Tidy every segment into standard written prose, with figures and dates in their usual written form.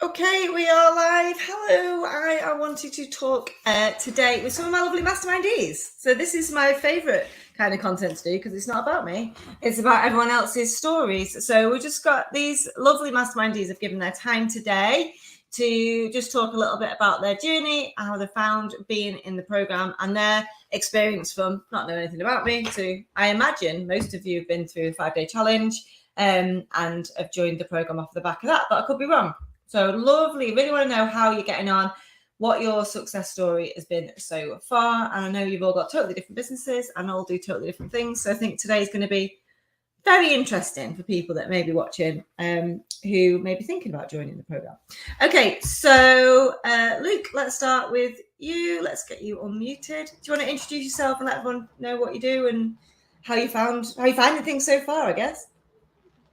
Okay, we are live. Hello. I wanted to talk today with some of my lovely mastermindees. So this is my favourite kind of content to do because it's not about me. It's about everyone else's stories. So we've just got these lovely mastermindees have given their time today to just talk a little bit about their journey, how they found being in the programme and their experience from not knowing anything about me to, I imagine, most of you have been through a 5-day challenge and have joined the programme off the back of that, but I could be wrong. So lovely. Really want to know how you're getting on, what your success story has been so far. And I know you've all got totally different businesses and all do totally different things. So I think today is going to be very interesting for people that may be watching who may be thinking about joining the program. Okay, so Luke, let's start with you. Let's get you unmuted. Do you want to introduce yourself and let everyone know what you do and how you finding things so far, I guess?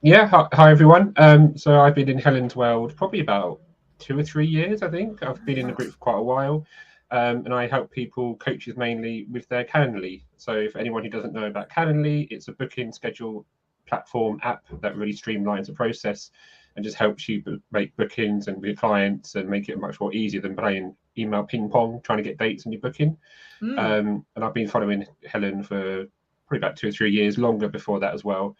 Yeah, hi everyone. So I've been in Helen's world probably about 2 or 3 years, I think. I've been in the group for quite a while, and I help people, coaches mainly, with their Calendly. So for anyone who doesn't know about Calendly, it's a booking schedule platform app that really streamlines the process and just helps you make bookings and with clients and make it much more easier than playing email ping pong trying to get dates in your booking. And I've been following Helen for probably about 2 or 3 years, longer before that as well.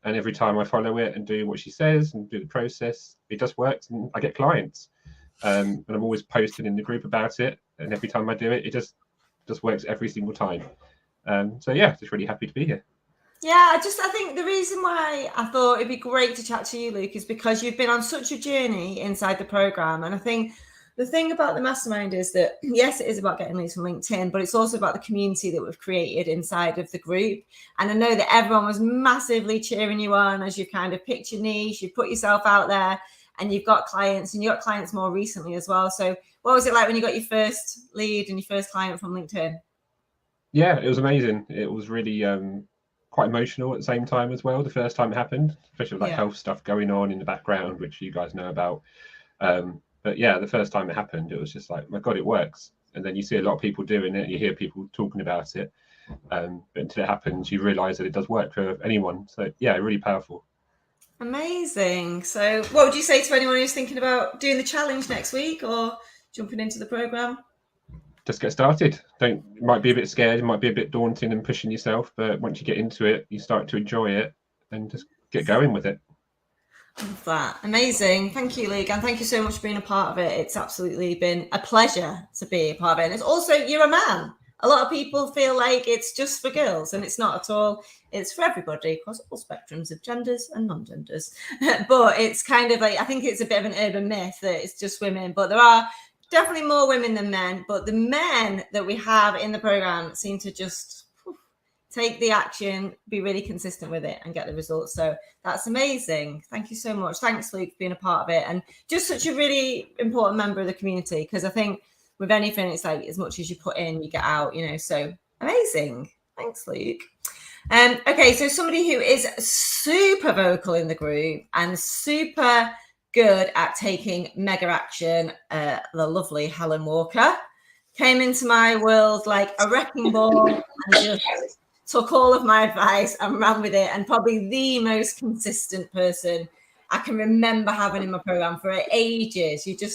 And every time I follow it and do what she says and do the process, it just works and I get clients. And I'm always posting in the group about it. And every time I do it, it just works every single time. So yeah, just really happy to be here. Yeah, I think the reason why I thought it'd be great to chat to you, Luke, is because you've been on such a journey inside the program. And I think the thing about the mastermind is that, yes, it is about getting leads from LinkedIn, but it's also about the community that we've created inside of the group. And I know that everyone was massively cheering you on as you kind of picked your niche, you put yourself out there and you've got clients and you got clients more recently as well. So what was it like when you got your first lead and your first client from LinkedIn? Yeah, it was amazing. It was really quite emotional at the same time as well. The first time it happened, especially with like health stuff going on in the background, which you guys know about. But yeah, the first time it happened, it was just like, my God, it works. And then you see a lot of people doing it, you hear people talking about it. But until it happens, you realize that it does work for anyone. So yeah, really powerful. Amazing. So what would you say to anyone who's thinking about doing the challenge next week or jumping into the program? Just get started. It might be a bit scared, it might be a bit daunting and pushing yourself, but once you get into it, you start to enjoy it and just get going with it. Love that. Amazing. Thank you, Luke. And thank you so much for being a part of it. It's absolutely been a pleasure to be a part of it. And it's also, you're a man. A lot of people feel like it's just for girls, and it's not at all. It's for everybody across all spectrums of genders and non-genders. But it's kind of like, I think it's a bit of an urban myth that it's just women, but there are definitely more women than men. But the men that we have in the program seem to just take the action, be really consistent with it and get the results. So that's amazing. Thank you so much. Thanks, Luke, for being a part of it and just such a really important member of the community, because I think with anything, it's like as much as you put in, you get out, so amazing. Thanks, Luke. Okay, so somebody who is super vocal in the group and super good at taking mega action, the lovely Helen Walker, came into my world like a wrecking ball and just took all of my advice and ran with it, and probably the most consistent person I can remember having in my program for ages. You tell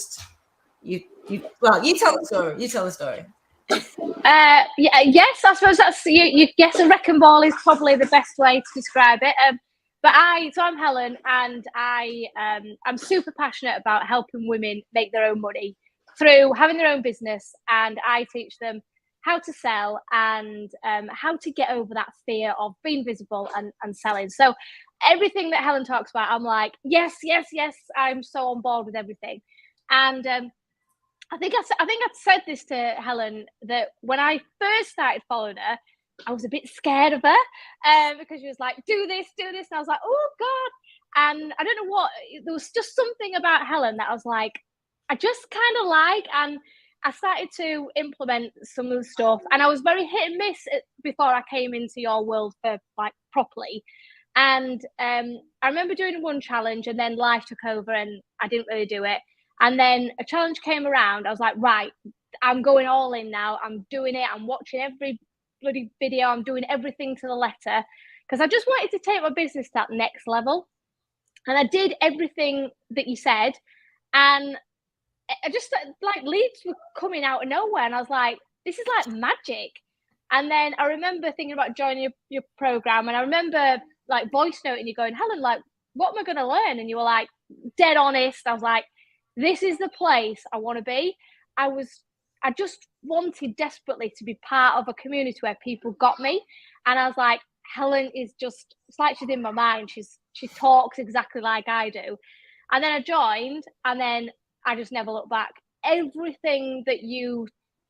the story. You tell the story. Yes, I suppose that's you. Yes, a wrecking ball is probably the best way to describe it. So I'm Helen, and I'm super passionate about helping women make their own money through having their own business, and I teach them how to sell and how to get over that fear of being visible and selling. So everything that Helen talks about, I'm like, yes, I'm so on board with everything. And I think I said this to Helen, that when I first started following her, I was a bit scared of her because she was like, do this. And I was like, oh God. And I don't know what, there was just something about Helen that I was like, I just kind of like, and I started to implement some of the stuff, and I was very hit and miss before I came into your world for like properly. And I remember doing one challenge, and then life took over and I didn't really do it. And then a challenge came around. I was like, right, I'm going all in now. I'm doing it. I'm watching every bloody video. I'm doing everything to the letter, because I just wanted to take my business to that next level. And I did everything that you said. And I just like leads were coming out of nowhere, and I was like, this is like magic. And then I remember thinking about joining your program, and I remember like voice noting you going, Helen, like, what am I going to learn? And you were like, dead honest. I was like, this is the place I want to be. I just wanted desperately to be part of a community where people got me. And I was like, Helen is just, it's like she's in my mind. She talks exactly like I do. And then I joined, and then I just never looked back. Everything that you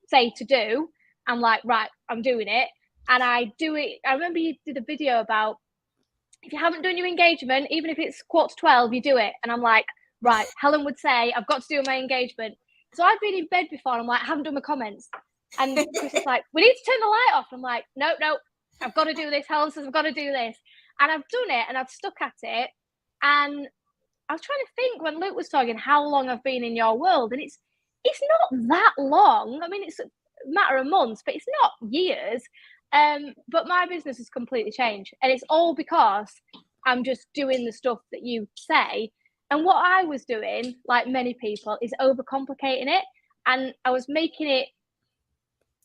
say to do, I'm like, right, I'm doing it. And I do it. I remember you did a video about, if you haven't done your engagement, even if it's 11:45, you do it. And I'm like, right, Helen would say, I've got to do my engagement. So I've been in bed before, and I'm like, I haven't done my comments. And Chris is like, we need to turn the light off. I'm like, no, I've got to do this. Helen says I've got to do this. And I've done it, and I've stuck at it. And I was trying to think when Luke was talking how long I've been in your world, and it's not that long. I mean, it's a matter of months, but it's not years. But my business has completely changed, and it's all because I'm just doing the stuff that you say. And what I was doing, like many people, is overcomplicating it, and I was making it.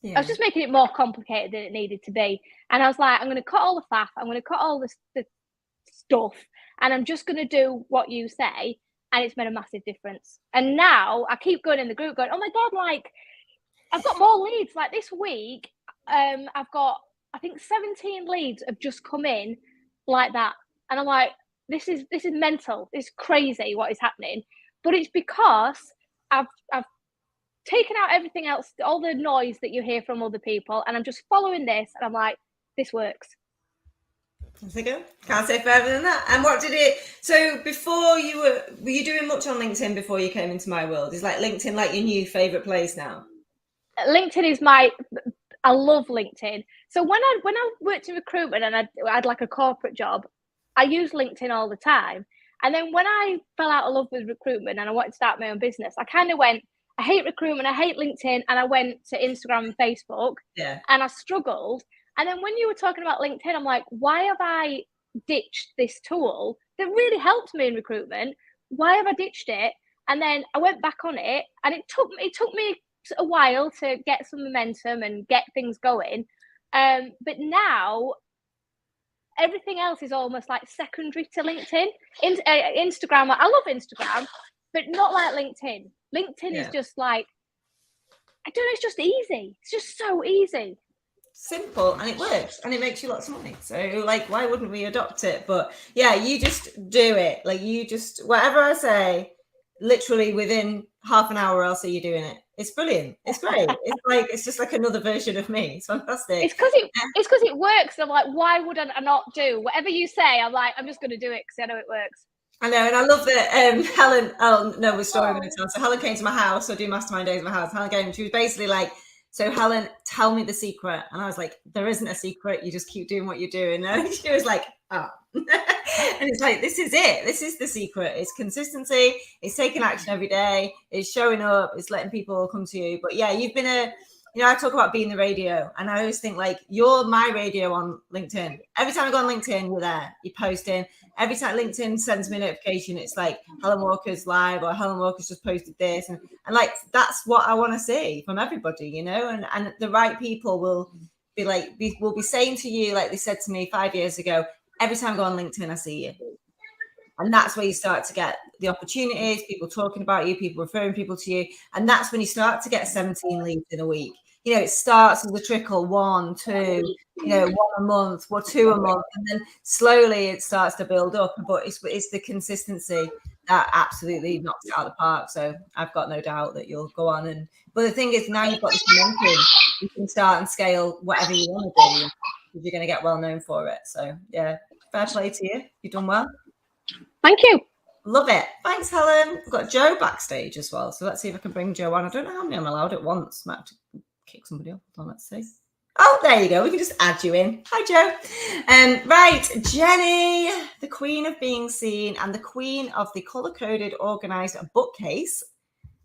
Yeah. I was just making it more complicated than it needed to be. And I was like, I'm going to cut all the faff. I'm going to cut all the stuff, and I'm just going to do what you say. And it's made a massive difference. And now I keep going in the group going, oh my God, like I've got more leads. Like this week, I've got, I think 17 leads have just come in like that. And I'm like, this is mental. It's crazy what is happening. But it's because I've taken out everything else, all the noise that you hear from other people, and I'm just following this, and I'm like, this works. There you go. Can't say further than that. And what did it? So before were you doing much on LinkedIn before you came into my world? Is like LinkedIn like your new favorite place now? LinkedIn is I love LinkedIn. So when I worked in recruitment and I had like a corporate job, I used LinkedIn all the time. And then when I fell out of love with recruitment and I wanted to start my own business, I kind of went, I hate recruitment, I hate LinkedIn, and I went to Instagram and Facebook. Yeah. And I struggled. And then when you were talking about LinkedIn, I'm like, why have I ditched this tool that really helped me in recruitment? Why have I ditched it? And then I went back on it, and it took me a while to get some momentum and get things going. But now everything else is almost like secondary to LinkedIn. Instagram, I love Instagram, but not like LinkedIn. LinkedIn is just like, I don't know, it's just easy. It's just so easy. Simple, and it works, and it makes you lots of money. So like, why wouldn't we adopt it? But yeah, you just do it. Like you just, whatever I say, literally within half an hour, I'll see you doing it. It's brilliant. It's great. It's just like another version of me. It's fantastic. It's because it works. I'm like, why would I not do whatever you say? I'm like, I'm just going to do it because I know it works. I know, and I love that Helen. Oh no, we're story I'm going to tell. So Helen came to my house. I do Mastermind days at my house. Helen came. She was basically like, so Helen, tell me the secret. And I was like, there isn't a secret. You just keep doing what you're doing. And she was like, oh. And it's like, this is it. This is the secret. It's consistency. It's taking action every day. It's showing up. It's letting people come to you. But yeah, you've been I talk about being the radio, and I always think like you're my radio on LinkedIn. Every time I go on LinkedIn, you're there. You're posting. Every time LinkedIn sends me a notification, it's like Helen Walker's live or Helen Walker's just posted this, and like that's what I want to see from everybody, and the right people will be saying to you, like they said to me 5 years ago, every time I go on LinkedIn, I see you. And that's where you start to get the opportunities, people talking about you, people referring people to you. And that's when you start to get 17 leads in a week. It starts with a trickle, 1, 2, 1 a month, or 2 a month. And then slowly it starts to build up. But it's the consistency that absolutely knocks it out of the park. So I've got no doubt that you'll go on. But the thing is, now you've got this momentum, you can start and scale whatever you want to do, because you're going to get well known for it. So yeah, fair play to you. You've done well. Thank you. Love it. Thanks, Helen. We've got Joe backstage as well. So let's see if I can bring Joe on. I don't know how many I'm allowed at once. Might have to kick somebody off. Let's see. Oh, there you go. We can just add you in. Hi, Joe. Right, Jenny, the queen of being seen and the queen of the colour-coded, organised bookcase.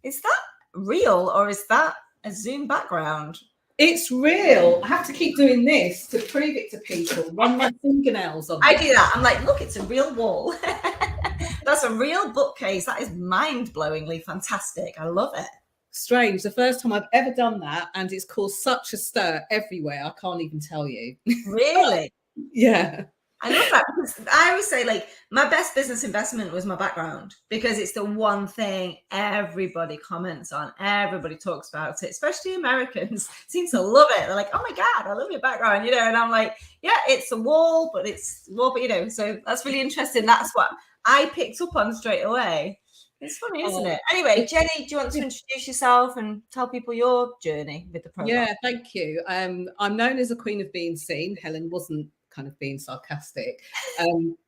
Is that real or is that a Zoom background? It's real. I have to keep doing this to prove it to people. Run my fingernails on. I do that. I'm like, look, it's a real wall. But that's a real bookcase. That is mind-blowingly fantastic. I love it. Strange. The first time I've ever done that, and it's caused such a stir everywhere. I can't even tell you. Really? Yeah. I love that, because I always say, like, my best business investment was my background, because it's the one thing everybody comments on, everybody talks about it, especially Americans seem to love it. They're like, oh my God, I love your background, you know, and I'm like, yeah, it's a wall, but you know, so that's really interesting. That's what I picked up on straight away. It's funny, isn't it? Anyway, Jenny, do you want to introduce yourself and tell people your journey with the program? Yeah, thank you. I'm known as a queen of being seen. Helen wasn't kind of being sarcastic,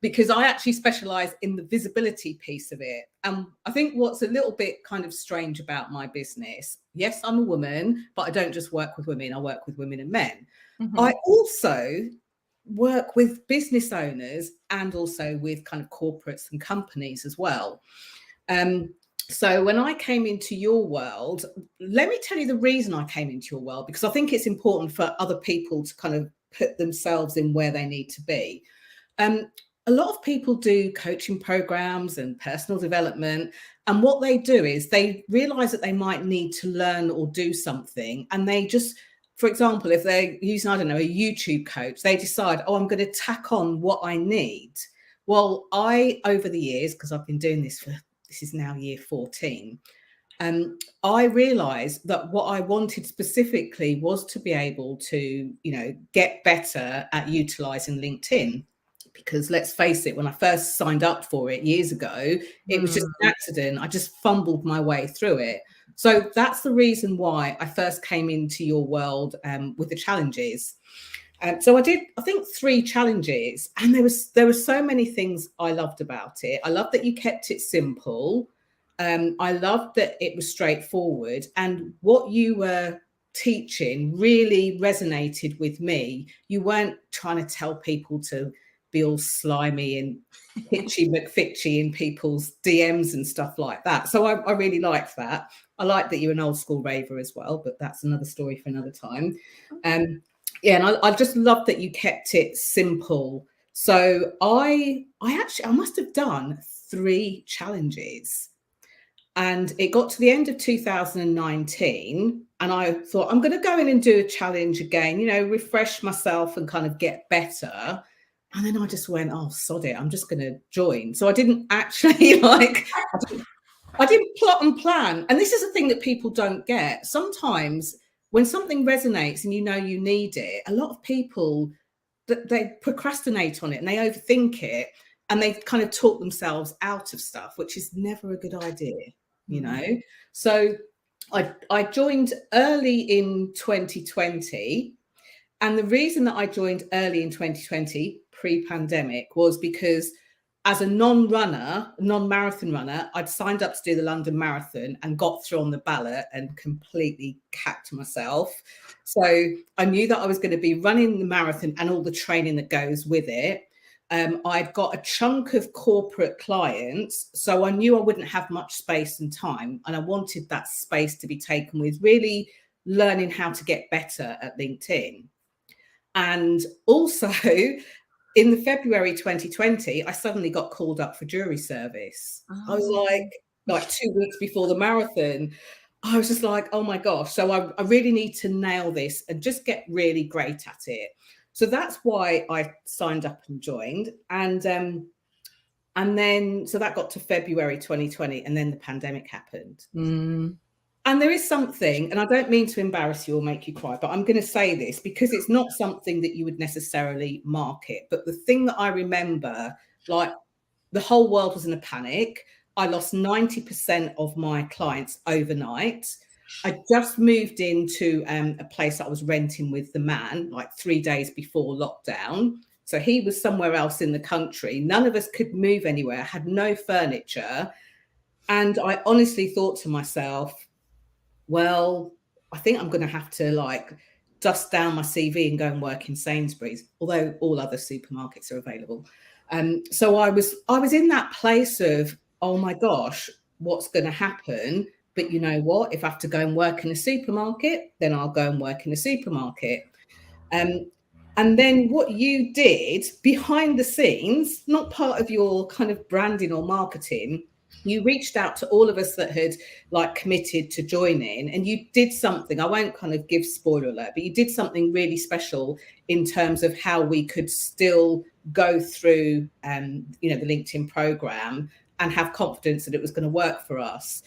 because I actually specialize in the visibility piece of it. And I think what's a little bit kind of strange about my business, yes, I'm a woman, but I don't just work with women, I work with women and men. Mhm. I also work with business owners and also with kind of corporates and companies as well. So when I came into your world, let me tell you the reason I came into your world, because I think it's important for other people to kind of put themselves in where they need to be. A lot of people do coaching programs and personal development. And what they do is they realize that they might need to learn or do something. And they just, for example, if they're using, I don't know, a YouTube coach, they decide, oh, I'm going to tack on what I need. Well, over the years, because I've been doing this is now year 14, I realized that what I wanted specifically was to be able to, you know, get better at utilizing LinkedIn. Because let's face it, when I first signed up for it years ago, it was just an accident. I just fumbled my way through it. So that's the reason why I first came into your world with the challenges. So I did, I think, 3 challenges, and there were so many things I loved about it. I loved that you kept it simple. I loved that it was straightforward, and what you were teaching really resonated with me. You weren't trying to tell people to be all slimy and pitchy McFitchy in people's DMs and stuff like that. So I really liked that. I like that you're an old school raver as well, but that's another story for another time. Yeah, and I just love that you kept it simple. So I must have done 3 challenges, and it got to the end of 2019, and I thought, I'm going to go in and do a challenge again, you know, refresh myself and kind of get better. And then I just went, oh, sod it, I'm just going to join. So I didn't actually I didn't plot and plan. And this is a thing that people don't get. Sometimes when something resonates and you know you need it, a lot of people, they procrastinate on it and they overthink it, and they kind of talk themselves out of stuff, which is never a good idea, you know. So I joined early in 2020. And the reason that I joined early in 2020, pre-pandemic, was because as a non-marathon runner, I'd signed up to do the London Marathon and got through on the ballot and completely cacked myself. So I knew that I was going to be running the marathon and all the training that goes with it. I'd got a chunk of corporate clients, so I knew I wouldn't have much space and time. And I wanted that space to be taken with really learning how to get better at LinkedIn. And also, in the February 2020, I suddenly got called up for jury service. I was like 2 weeks before the marathon. I was just like, oh my gosh. So I really need to nail this and just get really great at it. So that's why I signed up and joined. And then, so that got to February 2020, and then the pandemic happened. And there is something, and I don't mean to embarrass you or make you cry, but I'm going to say this because it's not something that you would necessarily market. But the thing that I remember, like, the whole world was in a panic. I lost 90% of my clients overnight. I just moved into a place that I was renting with the man, like 3 days before lockdown. So he was somewhere else in the country. None of us could move anywhere. I had no furniture. And I honestly thought to myself, well, I think I'm going to have to like dust down my CV and go and work in Sainsbury's, although all other supermarkets are available. So I was in that place of, oh my gosh, what's going to happen? But you know what? If I have to go and work in a supermarket, then I'll go and work in a supermarket. And then what you did behind the scenes, not part of your kind of branding or marketing, you reached out to all of us that had like committed to join in, and you did something. I won't kind of give spoiler alert, but you did something really special in terms of how we could still go through, the LinkedIn program and have confidence that it was going to work for us.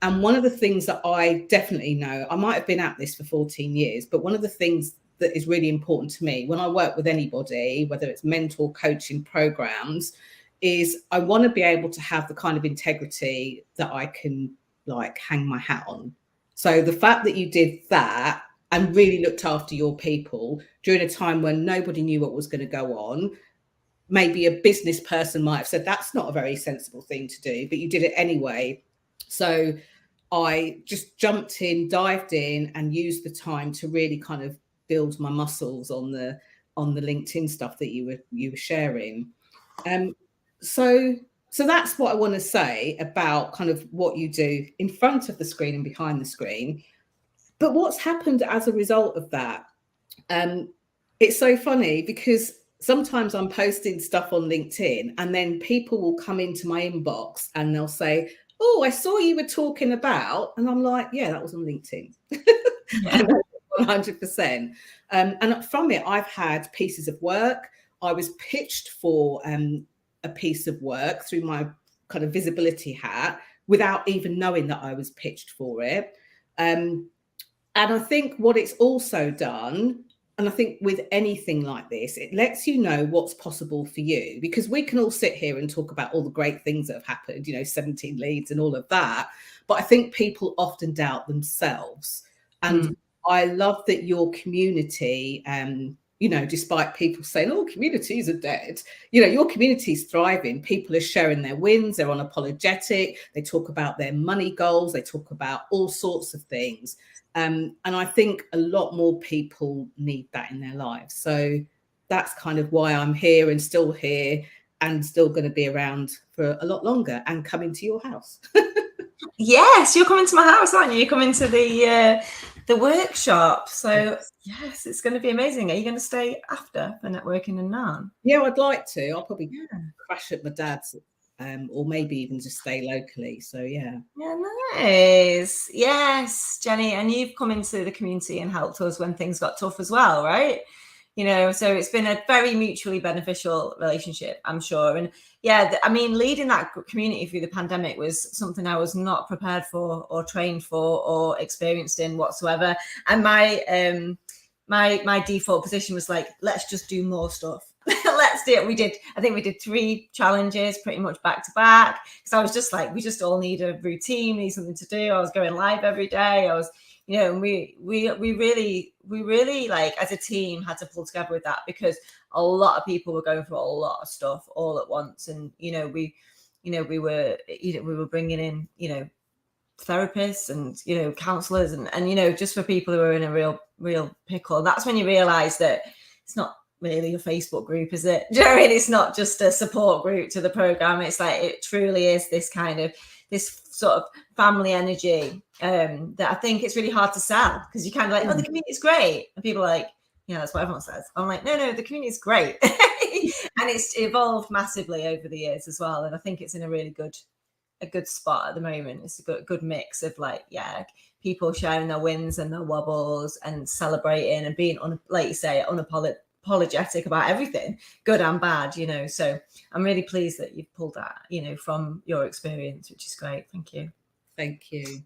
And one of the things that I definitely know, I might have been at this for 14 years, but one of the things that is really important to me when I work with anybody, whether it's mentor coaching programs, is I want to be able to have the kind of integrity that I can like hang my hat on. So the fact that you did that and really looked after your people during a time when nobody knew what was going to go on, maybe a business person might have said that's not a very sensible thing to do, but you did it anyway. So I just jumped in, dived in, and used the time to really kind of build my muscles on the LinkedIn stuff that you were sharing. So that's what I want to say about kind of what you do in front of the screen and behind the screen. But what's happened as a result of that? It's so funny because sometimes I'm posting stuff on LinkedIn and then people will come into my inbox and they'll say, oh, I saw you were talking about, and I'm like, yeah, that was on LinkedIn. Yeah. 100%. And from it, I've had pieces of work. I was pitched for a piece of work through my kind of visibility hat without even knowing that I was pitched for it. And I think what it's also done, and I think with anything like this, it lets you know what's possible for you, because we can all sit here and talk about all the great things that have happened, 17 leads and all of that. But I think people often doubt themselves. And I love that your community, despite people saying, oh, communities are dead, your community is thriving. People are sharing their wins. They're unapologetic. They talk about their money goals. They talk about all sorts of things. And I think a lot more people need that in their lives. So that's kind of why I'm here and still going to be around for a lot longer and coming to your house. Yes, you're coming to my house, aren't you? You're coming to the workshop. So yes, it's going to be amazing. Are you going to stay after for networking and Narn? Yeah, I'd like to. I'll probably crash at my dad's. Or maybe even just stay locally. So yeah. Yeah, nice. Yes, Jenny, and you've come into the community and helped us when things got tough as well, right? So it's been a very mutually beneficial relationship, I'm sure. And yeah, I mean, leading that community through the pandemic was something I was not prepared for or trained for or experienced in whatsoever. And my default position was like, let's just do more stuff. Let's do it. I think we did 3 challenges pretty much back to back. Because I was just like, we just all need a routine, need something to do. I was going live every day. I was, and we really like as a team had to pull together with that, because a lot of people were going through a lot of stuff all at once. And, we were bringing in, therapists and, counselors and, just for people who are in a real pickle. And that's when you realize that it's not really a Facebook group, is it? Do you know what I mean? It's not just a support group to the program. It's like, it truly is this sort of family energy that I think it's really hard to sell, because you kind of like, oh, the community is great. And people are like, yeah, that's what everyone says. I'm like, no, the community is great. And it's evolved massively over the years as well. And I think it's in a really good spot at the moment. It's a good mix of people sharing their wins and their wobbles and celebrating and being like you say, unapologetic about everything, good and bad, so I'm really pleased that you've pulled that, from your experience, which is great. Thank you.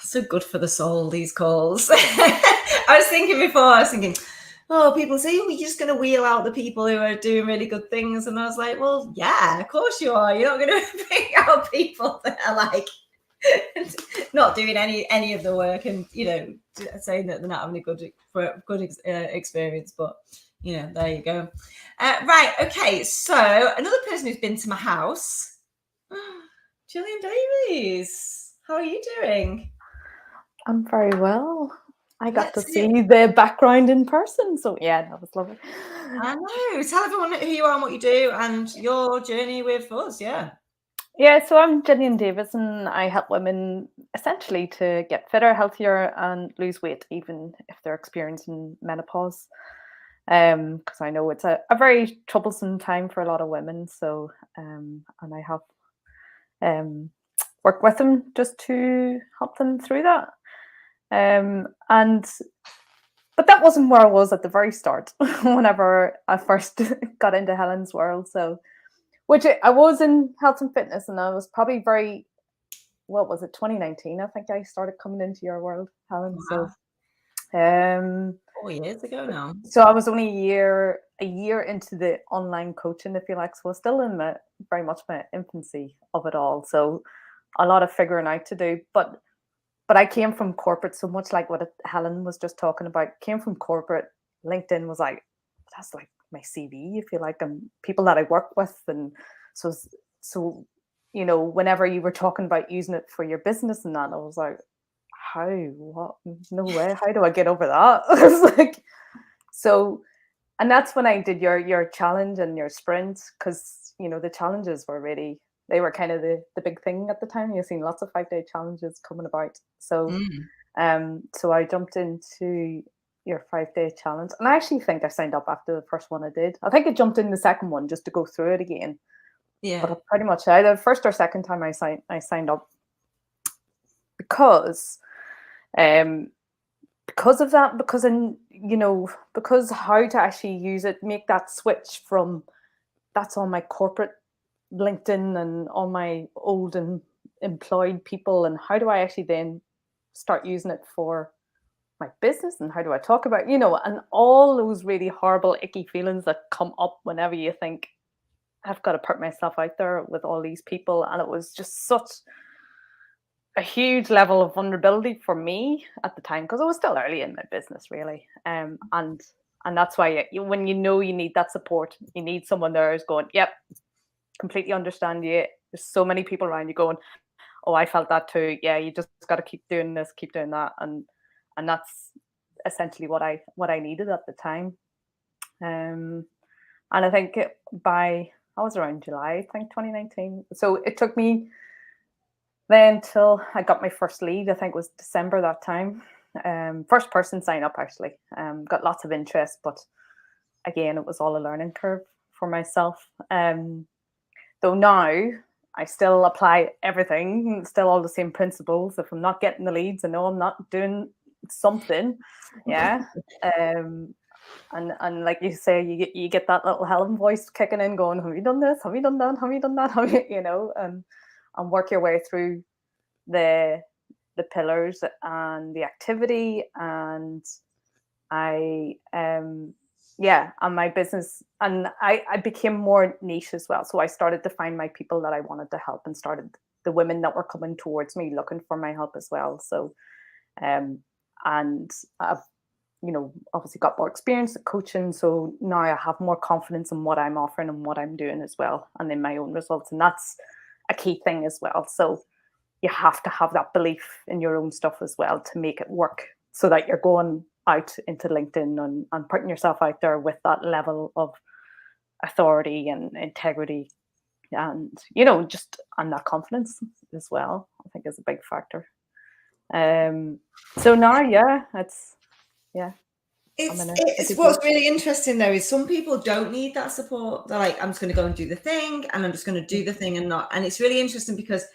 So good for the soul, these calls. I was thinking, oh, people say, oh, you're just going to wheel out the people who are doing really good things, and I was like, well, yeah, of course you are. You're not going to bring out people that are like not doing any of the work and saying that they're not having a good experience, but there you go. Right, okay, so another person who's been to my house, Gillian Davies, how are you doing? I'm very well. I got to see the background in person, so yeah, that was lovely. I know. Tell everyone who you are and what you do and your journey with us. Yeah. Yeah, so I'm Gillian Davison. I help women essentially to get fitter, healthier, and lose weight, even if they're experiencing menopause. Because I know it's a very troublesome time for a lot of women. So, and I have worked with them just to help them through that. But that wasn't where I was at the very start, whenever I first got into Helen's world. So, I was in health and fitness, and I was probably what was it, 2019? I think I started coming into your world, Helen. Wow. So, 4 years ago now. so I was only a year into the online coaching, if you like. So I was still in very much my infancy of it all. So a lot of figuring out to do, but I came from corporate, so much like what Helen was just talking about. Came from corporate. LinkedIn was like, that's like my CV, if you like, and people that I work with, and so whenever you were talking about using it for your business and that, I was like, how? What? No way. How do I get over that? I was like, so, and that's when I did your challenge and your sprint, because the challenges were really, they were kind of the big thing at the time. You've seen lots of 5-day challenges coming about. So so I jumped into your 5-day challenge, and I actually think I signed up after the first one I did. I think I jumped in the second one just to go through it again. Yeah. But pretty much either the first or second time I signed up, because of that, because how to actually use it, make that switch from that's on my corporate LinkedIn and all my old and employed people, and how do I actually then start using it for my business, and how do I talk about, and all those really horrible, icky feelings that come up whenever you think, I've got to put myself out there with all these people. And it was just such a huge level of vulnerability for me at the time, because I was still early in my business, really. And that's why when you need that support, you need someone there who's going, yep, completely understand you. There's so many people around you going, oh, I felt that too. Yeah, you just got to keep doing this, keep doing that, and that's essentially what I needed at the time. And I think I was around July, I think 2019. So it took me then till I got my first lead. I think it was December that time. First person sign up, actually. Got lots of interest, but again, it was all a learning curve for myself. Though now I still apply everything, still all the same principles. If I'm not getting the leads, I know I'm not doing something. Yeah. And like you say, you get that little Helen voice kicking in, going, have you done this? Have you done that? Have you done that? Have you, and work your way through the pillars and the activity. And and my business, and I became more niche as well. So I started to find my people that I wanted to help, and started the women that were coming towards me looking for my help as well. So and I've obviously got more experience at coaching, so now I have more confidence in what I'm offering and what I'm doing as well, and in my own results. And that's a key thing as well. So you have to have that belief in your own stuff as well to make it work, so that you're going out into LinkedIn and putting yourself out there with that level of authority and integrity, and and that confidence as well, I think is a big factor. So now, it's what's really interesting though is some people don't need that support. They're like, I'm just going to go and do the thing, and I'm just going to do the thing and it's really interesting because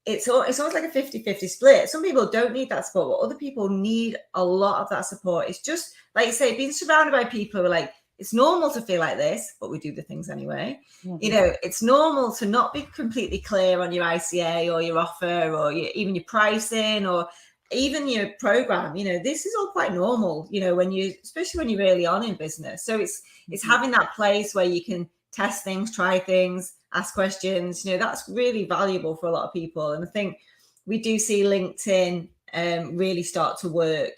it's almost like a 50-50 split. Some people don't need that support, but other people need a lot of that support. It's just like you say, being surrounded by people who are like, it's normal to feel like this, but we do the things anyway. Mm-hmm. It's normal to not be completely clear on your ICA or your offer or even your pricing or even your program. This is all quite normal, especially when you're early on in business. So it's having that place where you can test things, try things, ask questions. That's really valuable for a lot of people. And I think we do see LinkedIn really start to work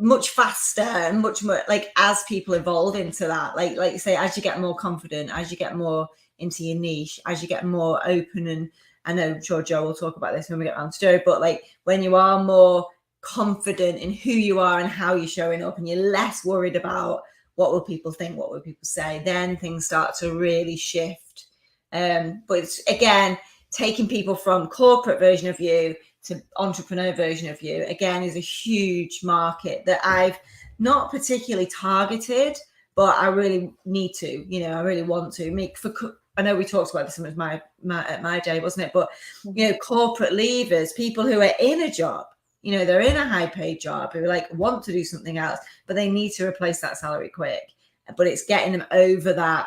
much faster and much more, like, as people evolve into that, like you say, as you get more confident, as you get more into your niche, as you get more open. And I know, I'm sure Joe will talk about this when we get around to Joe, but like when you are more confident in who you are and how you're showing up, and you're less worried about what will people think, what will people say, then things start to really shift. But it's, again, taking people from corporate version of you to entrepreneur version of you, again, is a huge market that I've not particularly targeted, but I really need to, you know, I really want to make for. I know we talked about this at my day, wasn't it? But, you know, corporate leavers, people who are in a job, you know, they're in a high paid job, who like want to do something else, but they need to replace that salary quick. But it's getting them over that.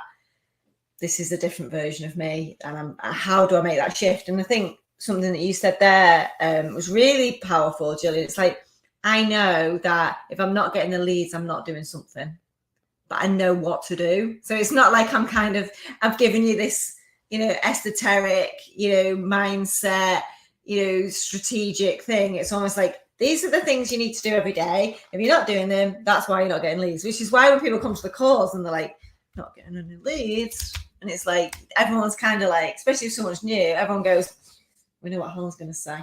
This is a different version of me. And how do I make that shift? And I think something that you said there was really powerful, Gillian. It's like, I know that if I'm not getting the leads, I'm not doing something. But I know what to do. So it's not like I've given you this, you know, esoteric, you know, mindset, you know, strategic thing. It's almost like, these are the things you need to do every day. If you're not doing them, that's why you're not getting leads, which is why when people come to the calls and they're like, not getting any leads. And it's like, everyone's kind of like, especially if someone's new, everyone goes, we know what Helen's going to say.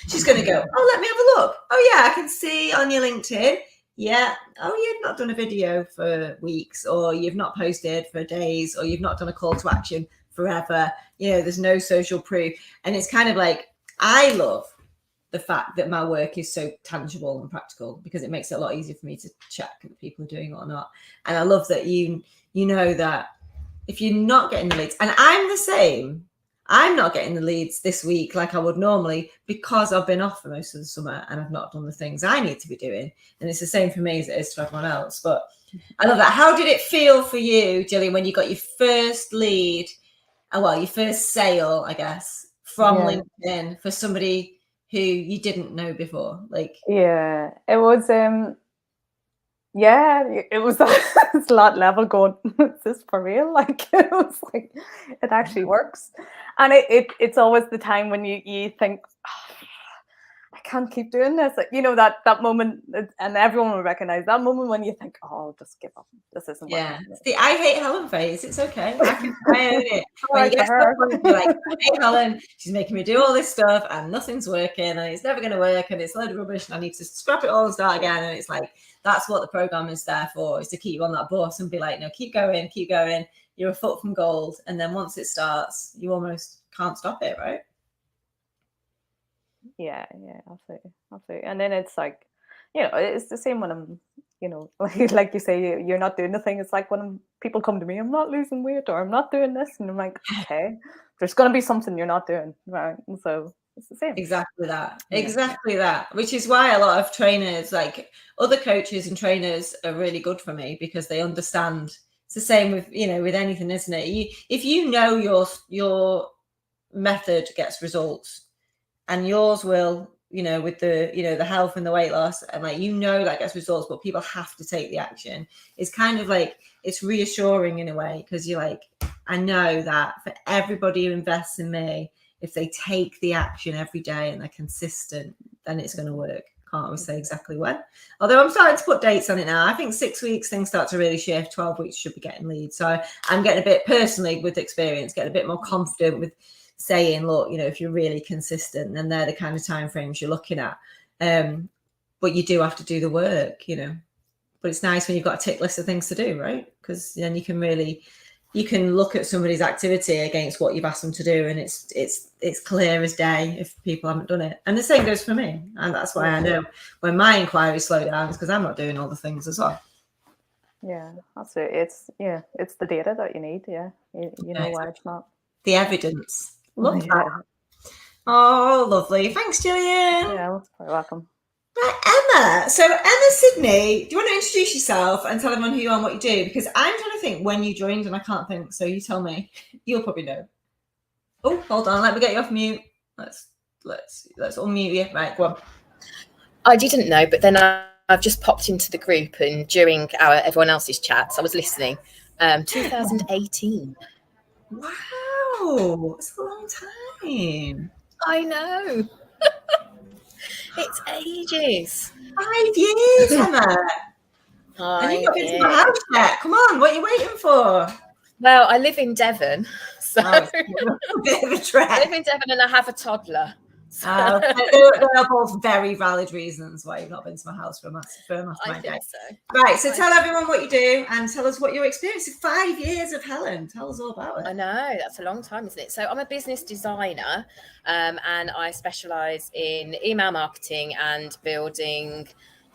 She's going to go, oh, let me have a look. Oh yeah, I can see on your LinkedIn. Yeah. Oh, you've not done a video for weeks, or you've not posted for days, or you've not done a call to action forever. You know, there's no social proof. And it's kind of like, I love the fact that my work is so tangible and practical, because it makes it a lot easier for me to check if people are doing it or not. And I love that you know that if you're not getting the leads, and I'm the same, I'm not getting the leads this week like I would normally, because I've been off for most of the summer and I've not done the things I need to be doing. And it's the same for me as it is for everyone else. But I love that. How did it feel for you, Gillian, when you got your first lead, your first sale, I guess, from LinkedIn for somebody who you didn't know before? Like, yeah, it was it was a lot level going, is this for real? Like, it was like, it actually works. And it's always the time when you think, oh, I can't keep doing this. You know, that moment, and everyone will recognize that moment when you think, oh, I'll just give up. This isn't working. Yeah. See, I hate Helen phase. It's okay. I own it. When Right, you get for to her. the point, you're like, I hate Helen. She's making me do all this stuff and nothing's working and it's never going to work and it's a load of rubbish and I need to scrap it all and start again. And it's like, that's what the program is there for, is to keep you on that bus and be like, no, keep going. You're a foot from gold. And then once it starts, you almost can't stop it, right? Yeah, absolutely. And then it's like, you know, it's the same when I'm, you know, like you say, you're not doing the thing. It's like when people come to me, I'm not losing weight or I'm not doing this. And I'm like, okay, there's going to be something you're not doing. Right. And so it's the same. Exactly that. Which is why a lot of trainers, like other coaches and trainers, are really good for me, because they understand. It's the same with, you know, with anything, isn't it? If you know your method gets results, and yours will, you know, with the, you know, the health and the weight loss, and like, you know, that gets results, but people have to take the action. It's kind of like, it's reassuring in a way, because you're like, I know that for everybody who invests in me, if they take the action every day and they're consistent, then it's going to work. Can't always say exactly when. Although I'm starting to put dates on it now. I think 6 weeks things start to really shift. 12 weeks should be getting leads. So I'm getting a bit, personally, with experience, getting a bit more confident with saying, look, you know, if you're really consistent, then they're the kind of timeframes you're looking at. But you do have to do the work, you know. But it's nice when you've got a tick list of things to do, right? Because then you can look at somebody's activity against what you've asked them to do, and it's clear as day if people haven't done it. And the same goes for me, and that's why I know when my inquiries slow down, is because I'm not doing all the things as well. Yeah, that's it. It's the data that you need. Yeah, you know why it's not. The evidence. Love that. Oh, lovely. Thanks, Gillian. Yeah, you're welcome. Right, Emma. So Emma Sydney, do you want to introduce yourself and tell everyone who you are and what you do? Because I'm trying to think when you joined and I can't think. So you tell me. You'll probably know. Oh, hold on. Let me get you off mute. Let's unmute you. Right, go on. I didn't know, but then I've just popped into the group, and during everyone else's chats, I was listening. 2018. Wow, it's a long time. I know. It's ages. 5 years, Emma. And you've not been to my house yet. Come on, what are you waiting for? Well, I live in Devon, so a bit of a trek. I live in Devon and I have a toddler. They're both very valid reasons why you've not been to my house for a mastermind I day. think so. Right, so tell everyone what you do and tell us what your experience is. 5 years of Helen. Tell us all about it. I know, that's a long time, isn't it? So I'm a business designer, and I specialise in email marketing and building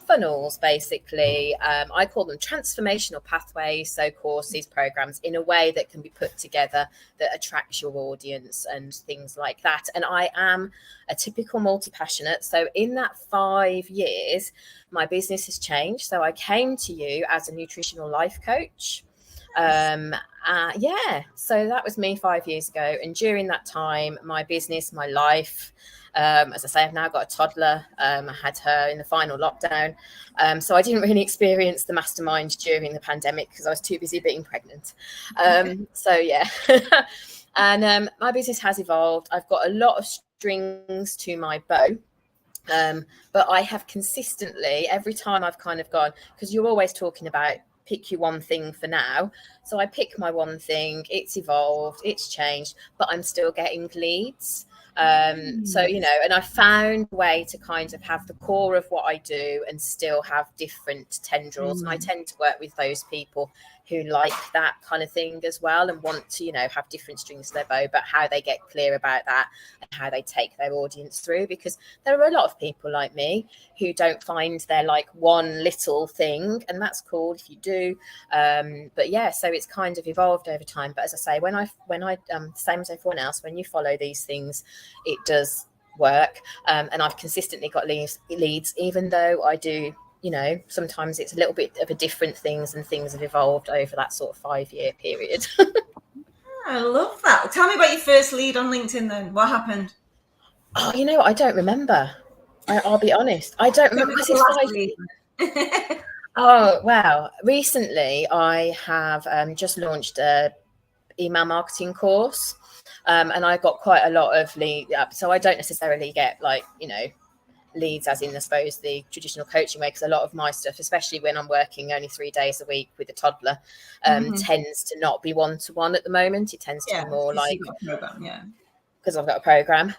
funnels, basically. I call them transformational pathways, so courses, programs, in a way that can be put together that attracts your audience and things like that. And I am a typical multi-passionate. So in that 5 years, my business has changed. So I came to you as a nutritional life coach. So that was me 5 years ago. And during that time, my business, my life, as I say, I've now got a toddler. I had her in the final lockdown. So I didn't really experience the mastermind during the pandemic because I was too busy being pregnant. And my business has evolved. I've got a lot of strings to my bow. But I have consistently, every time I've kind of gone, because you're always talking about pick your one thing for now. So I pick my one thing, it's evolved, it's changed, but I'm still getting leads. So, you know, and I found a way to kind of have the core of what I do and still have different tendrils. And I tend to work with those people who like that kind of thing as well and want to, you know, have different strings to their bow, but how they get clear about that and how they take their audience through, because there are a lot of people like me who don't find their like one little thing, and that's cool if you do. But yeah, so it's kind of evolved over time. But as I say, when I same as everyone else, when you follow these things, it does work. And I've consistently got leads, even though I do, you know, sometimes it's a little bit of a different things, and things have evolved over that sort of 5 year period. I love that. Tell me about your first lead on LinkedIn then. What happened? Oh, you know, I don't remember. I'll be honest. I don't remember. Oh, wow. Recently, I have just launched a email marketing course. And I got quite a lot of leads. So I don't necessarily get like, you know, leads as in, I suppose, the traditional coaching way, because a lot of my stuff, especially when I'm working only 3 days a week with a toddler, tends to not be one-to-one at the moment. It tends to be more like because I've got a program.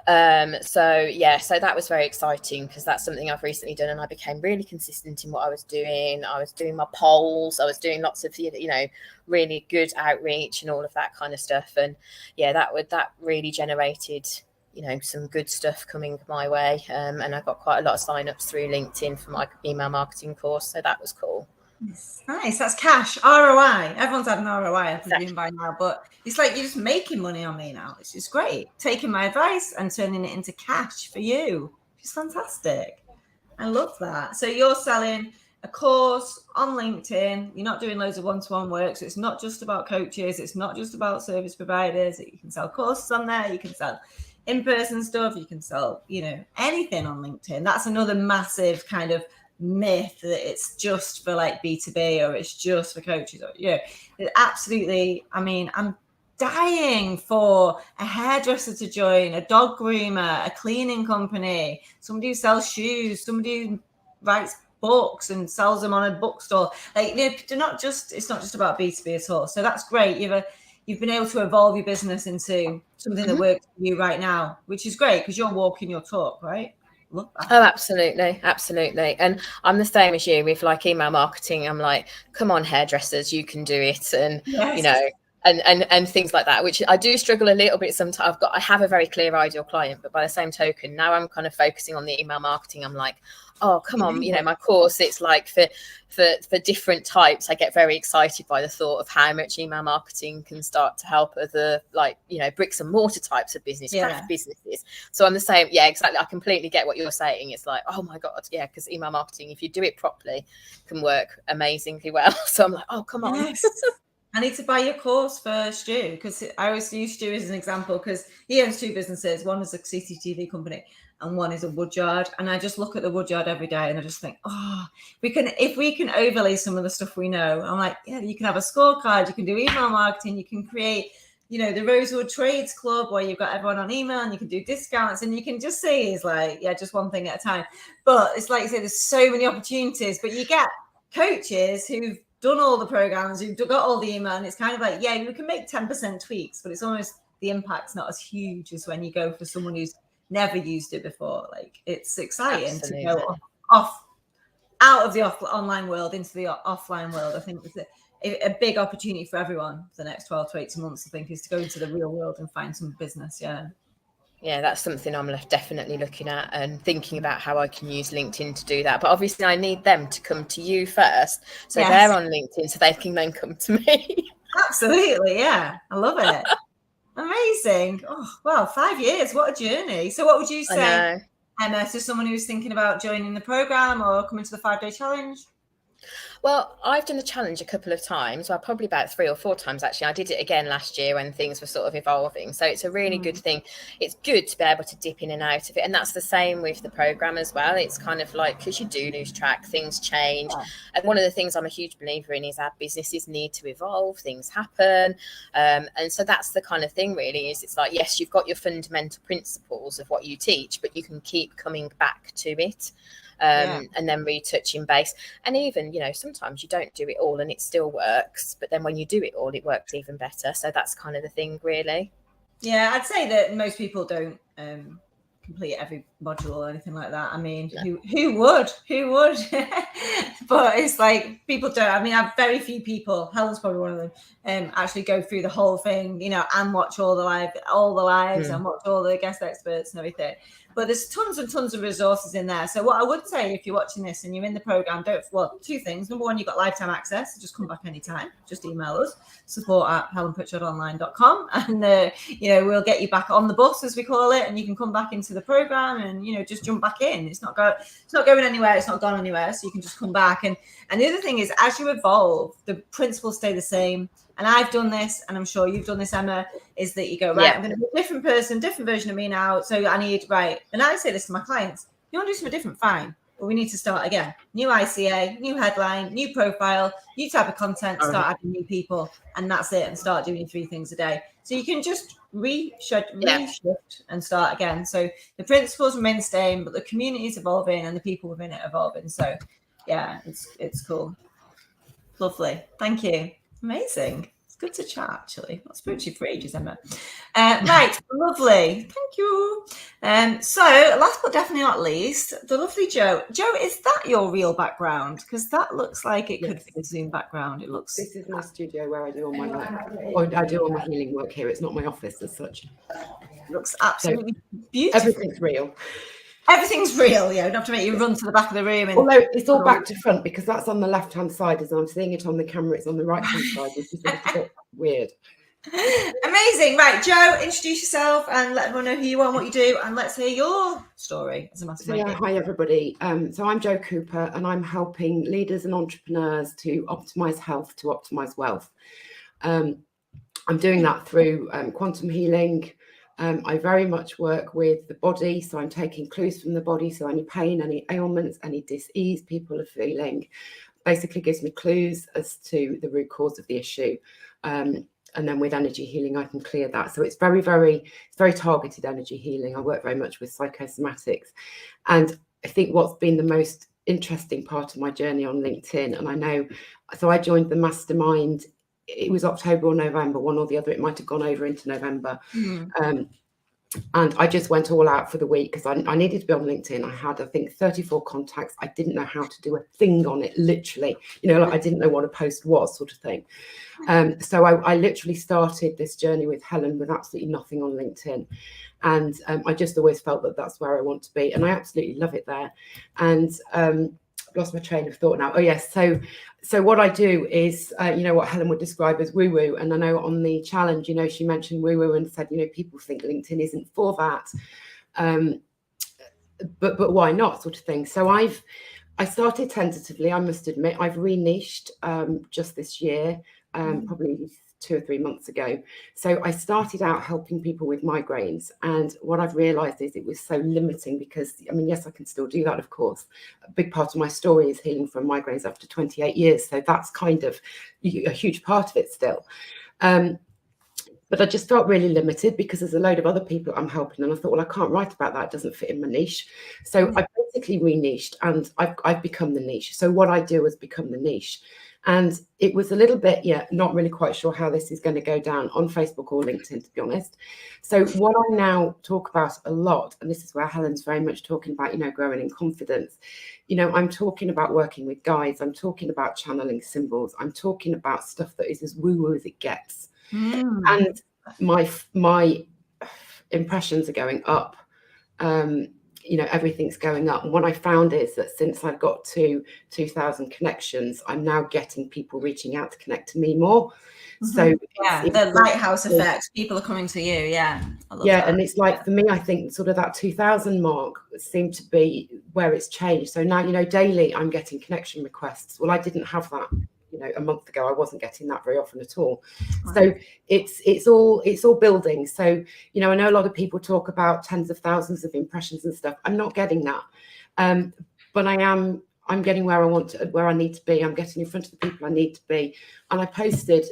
So that was very exciting, because that's something I've recently done, and I became really consistent in what I was doing. I was doing my polls, I was doing lots of, you know, really good outreach and all of that kind of stuff. And yeah, that really generated, you know, some good stuff coming my way. And I got quite a lot of signups through LinkedIn for my email marketing course. So that was cool. Nice. That's cash. ROI. Everyone's had an ROI, I presume, by now, but it's like you're just making money on me now. It's just great. Taking my advice and turning it into cash for you. It's fantastic. I love that. So you're selling a course on LinkedIn. You're not doing loads of one-to-one work. So it's not just about coaches. It's not just about service providers. You can sell courses on there. You can sell in-person stuff. You can sell, you know, anything on LinkedIn. That's another massive kind of myth that it's just for like B2B or it's just for coaches. Or, you know, absolutely. I mean, I'm dying for a hairdresser to join, a dog groomer, a cleaning company, somebody who sells shoes, somebody who writes books and sells them on a bookstore. Like, you know, it's not just about B2B at all. So that's great. You've been able to evolve your business into something that works for you right now, which is great because you're walking your talk, right? Love that. Oh, absolutely. And I'm the same as you with like email marketing. I'm like, come on, hairdressers, you can do it. And, you know, and things like that, which I do struggle a little bit sometimes. I have a very clear ideal client, but by the same token, now I'm kind of focusing on the email marketing. I'm like, oh, come on, you know, my course, it's like for different types. I get very excited by the thought of how much email marketing can start to help other, like, you know, bricks and mortar types of business, craft businesses. So I'm the same. Yeah, exactly. I completely get what you're saying. It's like, oh my God. Yeah. Because email marketing, if you do it properly, can work amazingly well. So I'm like, oh, come on. Yes. I need to buy your course for Stu, because I always use Stu as an example because he owns 2 businesses. One is a CCTV company and one is a woodyard. And I just look at the woodyard every day and I just think, oh, if we can overlay some of the stuff we know. I'm like, yeah, you can have a scorecard, you can do email marketing, you can create, you know, the Rosewood Trades Club where you've got everyone on email and you can do discounts, and you can just see it's like, yeah, just one thing at a time. But it's like you say, there's so many opportunities, but you get coaches who've done all the programs, who've got all the email, and it's kind of like, yeah, we can make 10% tweaks, but it's almost the impact's not as huge as when you go for someone who's never used it before. Like, it's exciting Absolutely. to go out of the online world into the offline world. I think it's a big opportunity for everyone for the next 12 to 18 months, I think, is to go into the real world and find some business. Yeah, that's something I'm definitely looking at and thinking about how I can use LinkedIn to do that. But obviously I need them to come to you first. So Yes. they're on LinkedIn so they can then come to me. Absolutely. Yeah. I love it. Amazing. Oh, wow. 5 years. What a journey. So what would you say, Emma, to someone who's thinking about joining the program or coming to the 5-day challenge? Well, I've done the challenge a couple of times, well, probably about 3 or 4 times, actually. I did it again last year when things were sort of evolving. So it's a really good thing. It's good to be able to dip in and out of it. And that's the same with the program as well. It's kind of like, because you do lose track, things change. Yeah. And one of the things I'm a huge believer in is our businesses need to evolve, things happen. And so that's the kind of thing, really, is it's like, yes, you've got your fundamental principles of what you teach, but you can keep coming back to it. And then retouching base. And even, you know, sometimes you don't do it all and it still works, but then when you do it all, it works even better. So that's kind of the thing, really. Yeah, I'd say that most people don't complete every module or anything like that. I mean, who would? But it's like, people don't. I mean, I have very few people, Helen's probably one of them, actually go through the whole thing, you know, and watch all the lives and watch all the guest experts and everything. But there's tons and tons of resources in there. So what I would say, if you're watching this and you're in the program, two things. Number one, you've got lifetime access. So just come back anytime. Just email us, support@helenpritchardonline.com. And, you know, we'll get you back on the bus, as we call it. And you can come back into the program and, you know, just jump back in. It's not going anywhere. It's not gone anywhere. So you can just come back. And the other thing is, as you evolve, the principles stay the same. And I've done this, and I'm sure you've done this, Emma, is that you go, right, I'm going to be a different person, different version of me now. So I need, and I say this to my clients, you want to do something different, fine. But we need to start again. New ICA, new headline, new profile, new type of content, start adding new people. And that's it. And start doing 3 things a day. So you can just reshift and start again. So the principles remain the same, but the community is evolving and the people within it evolving. So yeah, it's cool. Lovely. Thank you. Amazing. It's good to chat, actually. I've spoken to you for ages, Emma. Right, lovely. Thank you. So last but definitely not least, the lovely Jo. Jo, is that your real background? Because that looks like it could be a Zoom background. It looks. This is my studio where I do all my work. I do all my healing work here. It's not my office as such. It looks absolutely beautiful. Everything's real. Everything's real, yeah. You don't have to make you run to the back of the room. Although it's all back to front, because that's on the left-hand side. As I'm seeing it on the camera, it's on the right-hand side, which is a bit weird. Amazing. Right, Jo, introduce yourself and let everyone know who you are and what you do, and let's hear your story as a mastermind. Hi, everybody. So I'm Jo Cooper, and I'm helping leaders and entrepreneurs to optimize health, to optimize wealth. I'm doing that through quantum healing. I very much work with the body, so I'm taking clues from the body. So any pain, any ailments, any dis-ease people are feeling, basically gives me clues as to the root cause of the issue. And then with energy healing, I can clear that. So it's very targeted energy healing. I work very much with psychosomatics. And I think what's been the most interesting part of my journey on LinkedIn, and I know, so I joined the Mastermind, it was October or November, one or the other. It might have gone over into November. And I just went all out for the week because I needed to be on LinkedIn. I had, I think, 34 contacts. I didn't know how to do a thing on it, literally. You know, like I didn't know what a post was, sort of thing. So I literally started this journey with Helen with absolutely nothing on LinkedIn. And I just always felt that that's where I want to be. And I absolutely love it there. And lost my train of thought now. Oh, yes. So what I do is, you know, what Helen would describe as woo-woo. And I know on the challenge, you know, she mentioned woo-woo and said, you know, people think LinkedIn isn't for that. But why not, sort of thing. So I started tentatively, I must admit. I've re-niched just this year, probably 2 or 3 months ago. So I started out helping people with migraines. And what I've realized is it was so limiting because, I mean, yes, I can still do that, of course. A big part of my story is healing from migraines after 28 years. So that's kind of a huge part of it still. But I just felt really limited because there's a load of other people I'm helping. And I thought, well, I can't write about that. It doesn't fit in my niche. So I basically re-niched and I've become the niche. So what I do has become the niche. And it was a little bit, not really quite sure how this is going to go down on Facebook or LinkedIn, to be honest. So what I now talk about a lot, and this is where Helen's very much talking about, growing in confidence. I'm talking about working with guides. I'm talking about channeling symbols. I'm talking about stuff that is as woo-woo as it gets. And my impressions are going up. Everything's going up. And what I found is that since I've got to 2,000 connections, I'm now getting people reaching out to connect to me more. So the lighthouse effect, people are coming to you. I love that. And it's like, for me, I think sort of that 2,000 mark seemed to be where it's changed. So now, daily I'm getting connection requests. Well, I didn't have that a month ago. I wasn't getting that very often at all. So it's all building. So I know a lot of people talk about tens of thousands of impressions and stuff. I'm not getting that, but I'm getting where I need to be. I'm getting in front of the people I need to be. And I posted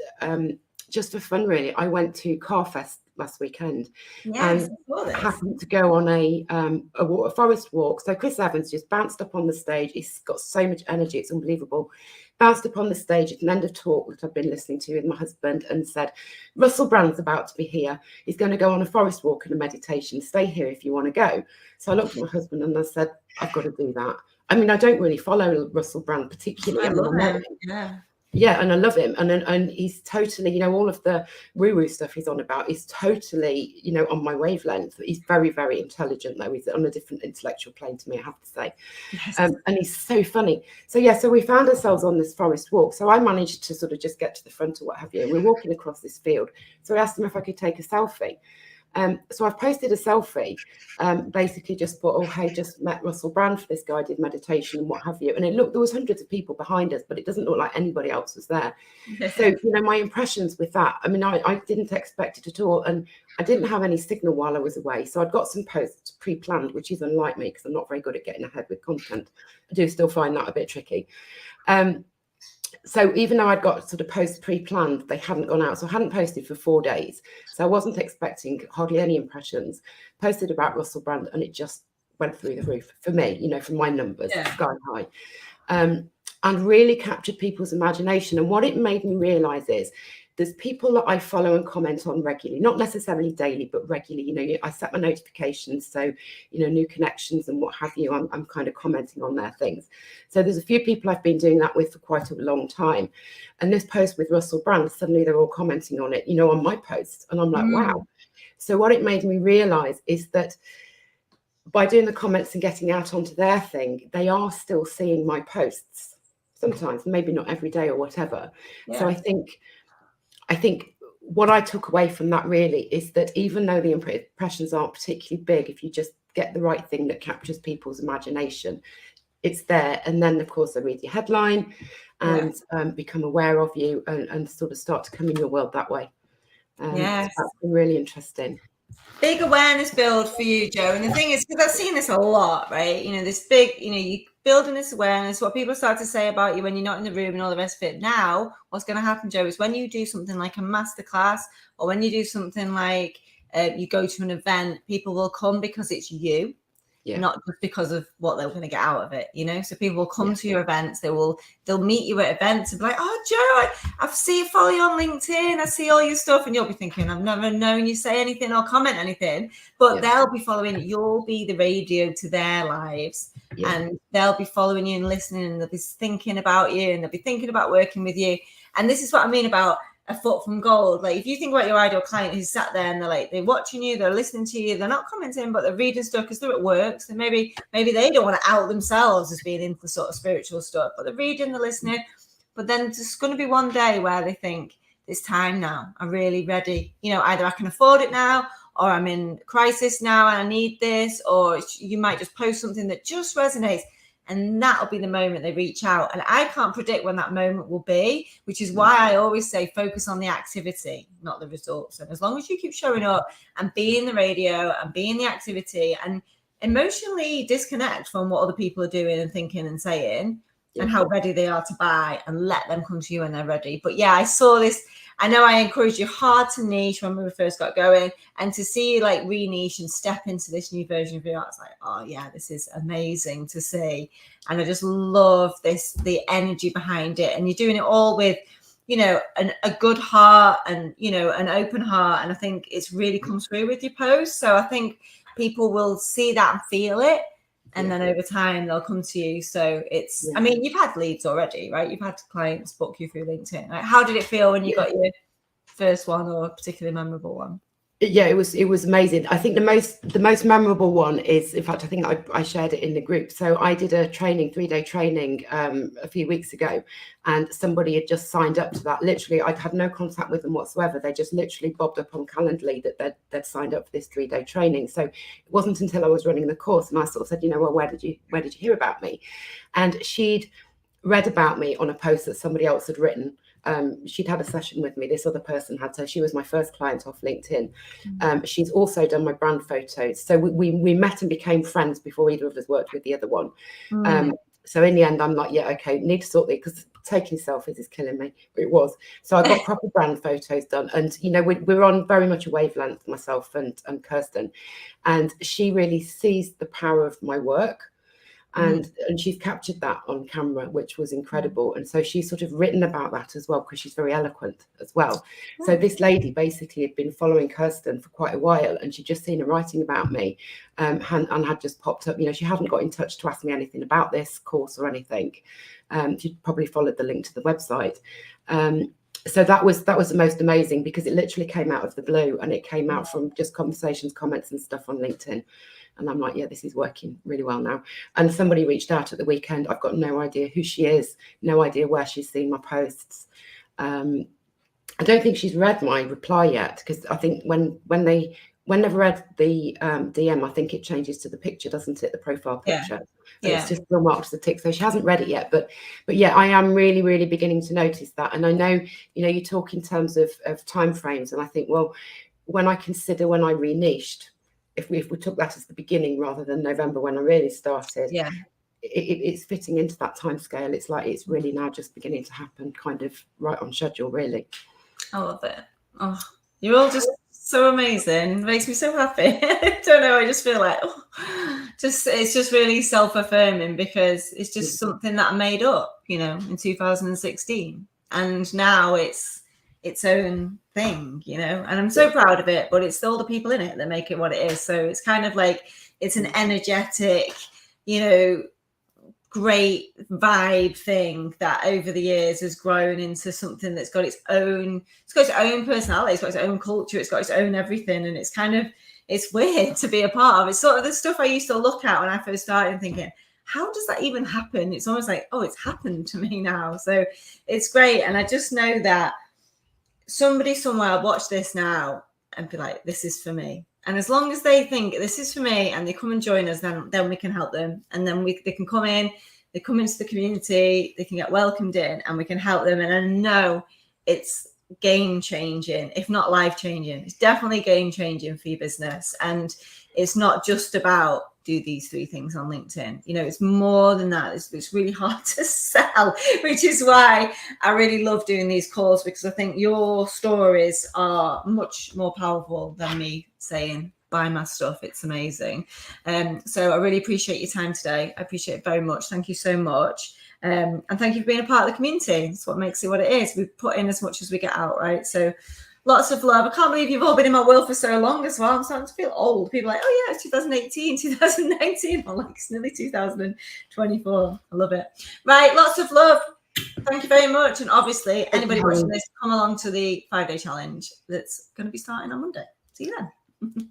just for fun, really. I went to Carfest last weekend and happened to go on a forest walk. So Chris Evans just bounced up on the stage. He's got so much energy, it's unbelievable. Bounced up on the stage at an end of talk that I've been listening to with my husband and said, Russell Brand's about to be here. He's going to go on a forest walk and a meditation. Stay here if you want to go. So I looked at my husband and I said, I've got to do that. I mean, I don't really follow Russell Brand particularly. I love him. And I love him. And he's totally, all of the woo-woo stuff he's on about is totally, on my wavelength. He's very, very intelligent, though. He's on a different intellectual plane to me, I have to say. Yes. And he's so funny. So we found ourselves on this forest walk. So I managed to sort of just get to the front or what have you. And we're walking across this field. So I asked him if I could take a selfie. So I've posted a selfie, basically just put, oh, hey, just met Russell Brand for this guided meditation and what have you. And there was hundreds of people behind us, but it doesn't look like anybody else was there. So, my impressions with that, I mean, I didn't expect it at all. And I didn't have any signal while I was away. So I'd got some posts pre-planned, which is unlike me because I'm not very good at getting ahead with content. I do still find that a bit tricky. So even though I'd got sort of posts pre-planned, they hadn't gone out. So I hadn't posted for 4 days. So I wasn't expecting hardly any impressions. Posted about Russell Brand and it just went through the roof for me, from my numbers, sky high. And really captured people's imagination. And what it made me realise is there's people that I follow and comment on regularly, not necessarily daily, but regularly. I set my notifications. So, new connections and what have you, I'm kind of commenting on their things. So there's a few people I've been doing that with for quite a long time. And this post with Russell Brand, suddenly they're all commenting on it, on my posts. And I'm like, wow. So what it made me realize is that by doing the comments and getting out onto their thing, they are still seeing my posts sometimes, maybe not every day or whatever. Yeah. So I think what I took away from that really is that even though the impressions aren't particularly big, if you just get the right thing that captures people's imagination, it's there. And then, of course, they read your headline and become aware of you and sort of start to come in your world that way. So that's been really interesting. Big awareness build for you, Jo. And the thing is, because I've seen this a lot, right? This big, you building this awareness, what people start to say about you when you're not in the room and all the rest of it. Now, what's going to happen, Jo, is when you do something like a masterclass or when you do something like you go to an event, people will come because it's you. Not just because of what they're going to get out of it, So people will come to your events. They'll meet you at events and be like, "Oh, Jo, I see you, follow you on LinkedIn. I see all your stuff," and you'll be thinking, "I've never known you say anything or comment anything," but they'll be following. You'll be the radio to their lives, and they'll be following you and listening, and they'll be thinking about you, and they'll be thinking about working with you. And this is what I mean about a foot from gold. Like if you think about your ideal client who's sat there and they're watching you, they're listening to you, they're not commenting, but they're reading stuff because they're at work. So maybe they don't want to out themselves as being into sort of spiritual stuff, but they're reading, they're listening. But then there's going to be one day where they think, it's time now. I'm really ready. Either I can afford it now, or I'm in crisis now and I need this, or you might just post something that just resonates. And that'll be the moment they reach out. And I can't predict when that moment will be, which is why I always say focus on the activity, not the results. And as long as you keep showing up and be in the radio and be in the activity and emotionally disconnect from what other people are doing and thinking and saying and how ready they are to buy, and let them come to you when they're ready. But I saw this. I know I encouraged you hard to niche when we first got going, and to see you like re-niche and step into this new version of you, I was like, oh yeah, this is amazing to see. And I just love the energy behind it. And you're doing it all with, you know, a good heart and, you know, an open heart. And I think it's really comes through with your posts. So I think people will see that and feel it. And then over time they'll come to you. So it's, I mean, you've had leads already, right? You've had clients book you through LinkedIn. Like, how did it feel when you got your first one, or a particularly memorable one? Yeah, it was amazing. I think the most memorable one is, in fact, I think I shared it in the group. So I did a 3-day training a few weeks ago, and somebody had just signed up to that. Literally, I had no contact with them whatsoever. They just literally bobbed up on Calendly that they'd signed up for this 3-day training. So it wasn't until I was running the course and I sort of said, you know, well, where did you hear about me? And she'd read about me on a post that somebody else had written. She'd had a session with me. This other person had, so she was my first client off LinkedIn. She's also done my brand photos. So we met and became friends before either of us worked with the other one. So in the end, I'm like, yeah, okay, need to sort it, because taking selfies is killing me. It was. So I got proper brand photos done. And, you know, we're on very much a wavelength, myself and Kirsten. And she really sees the power of my work. And she's captured that on camera, which was incredible. And so she's sort of written about that as well, because she's very eloquent as well. So this lady basically had been following Kirsten for quite a while, and she'd just seen her writing about me, and had just popped up. You know, she hadn't got in touch to ask me anything about this course or anything. She'd probably followed the link to the website. So that was the most amazing, because it literally came out of the blue, and it came out from just conversations, comments and stuff on LinkedIn. And I'm like, yeah, this is working really well now. And somebody reached out at the weekend. I've got no idea who she is, no idea where she's seen my posts. I don't think she's read my reply yet, because I think when they've read the DM, I think it changes to the picture, doesn't it? The profile picture. Yeah. It's just still marked as a tick. So she hasn't read it yet. But yeah, I am really, really beginning to notice that. And I know, you know, you talk in terms of timeframes. And I think, well, when I consider when I re-niched, if we took that as the beginning rather than November when I really started, it's fitting into that time scale. It's like it's really now just beginning to happen, kind of right on schedule, really. I love it. Oh, you're all just so amazing. It makes me so happy. I don't know. I just feel like it's just really self-affirming, because it's just something that I made up, you know, in 2016, and now it's its own thing, you know, and I'm so proud of it. But it's still the people in it that make it what it is. So it's kind of like it's an energetic, you know, great vibe thing that over the years has grown into something that's got its own personality, it's got its own culture, it's got its own everything. And it's kind of, it's weird to be a part of. It's sort of the stuff I used to look at when I first started thinking, how does that even happen? It's almost like, oh, it's happened to me now. So it's great. And I just know that somebody somewhere will watch this now and be like, this is for me. And as long as they think this is for me and they come and join us, then we can help them. And then they can come in, they come into the community, they can get welcomed in, and we can help them. And I know it's game changing, if not life changing. It's definitely game changing for your business. And it's not just about do these 3 things on LinkedIn. You know, it's more than that. It's really hard to sell, which is why I really love doing these calls, because I think your stories are much more powerful than me saying buy my stuff. It's amazing. So I really appreciate your time today. I appreciate it very much. Thank you so much. And thank you for being a part of the community. It's what makes it what it is. We put in as much as we get out, right? So lots of love. I can't believe you've all been in my world for so long as well. I'm starting to feel old. People are like, oh yeah, it's 2018, 2019. I'm like, it's nearly 2024. I love it. Right, lots of love. Thank you very much. And obviously, anybody watching this, come along to the 5-day challenge that's going to be starting on Monday. See you then.